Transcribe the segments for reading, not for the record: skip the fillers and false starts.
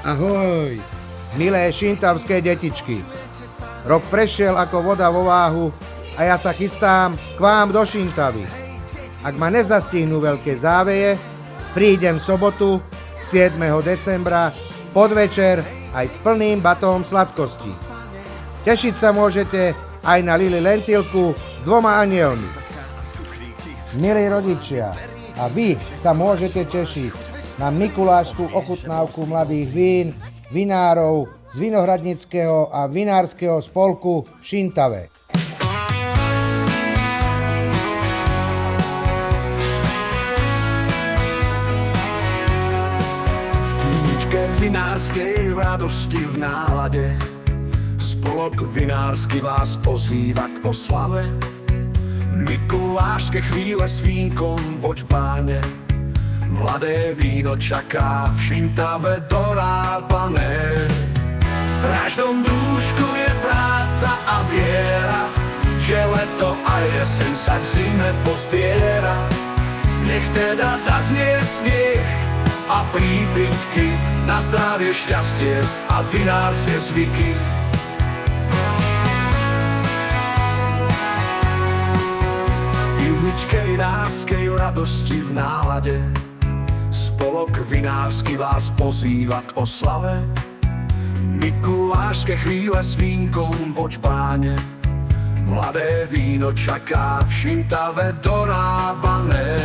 Ahoj, milé šintavské detičky. Rok prešiel ako voda vo váhu a ja sa chystám k vám do Šintavy. Ak ma nezastihnú veľké záveje, prídem v sobotu 7. decembra podvečer aj s plným batom sladkostí. Tešiť sa môžete aj na Lili Lentilku s 2 anielmi. Milí rodičia, a vy sa môžete tešiť na mikulášskú ochutnávku mladých vín, vinárov z Vinohradnického a vinárskeho spolku v Šintave. V knižke vinárskej radosti v nálade spolok vinársky vás pozýva k oslave. Mikulášske chvíle s vínkom v očbáne, mladé víno čaká v Šintave dorábané. V každom dúšku je práca a viera, že leto a jeseň sa k zime pozbiera. Nech teda zaznie smiech a príbytky na zdravie, šťastie a vinárske zvyky. Pivničke vinárskej radosti v nálade spolok vinársky vás pozýva k oslave. Mikulášske chvíle s vínkom v očbáne, mladé víno čaká v Šintave dorábané.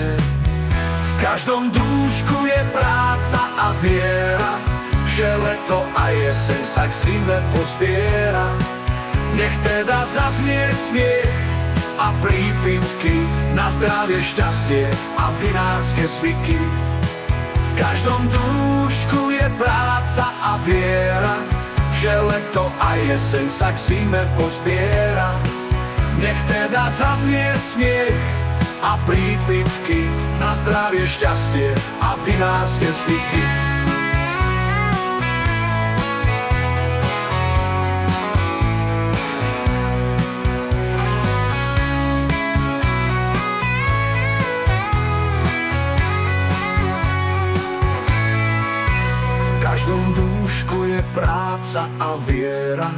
V každom dúšku je práca a viera, že leto a jeseň sa k zime pozbiera. Nech teda zaznie smiech a prípitky na zdravie, šťastie a vinárske zvyky. V každom dúšku je práca a viera, že leto a jeseň sa k zime pozbiera. Nech teda zaznie smiech a prípitky na zdravie, šťastie a vinárske zvyky. V každom dúšku je práca a viera,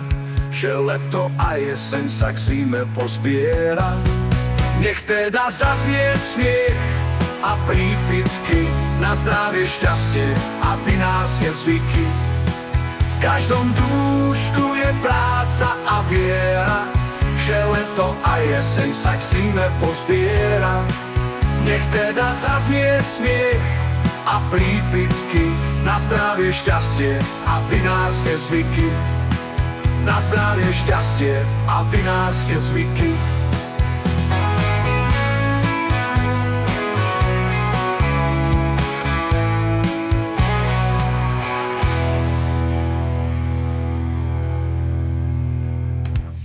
že leto a jeseň sa k zime pozbiera. Nech teda zaznie smiech a prípitky na zdravie, šťastie a vinárske zvyky. V každom dúšku je práca a viera, že leto a jeseň sa k zime pozbiera. Nech teda zaznie smiech a prípitky na zdravie, šťastie a vinárske zvyky. Na zdravie, šťastie a vinárske zvyky.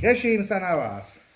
Teším sa na vás.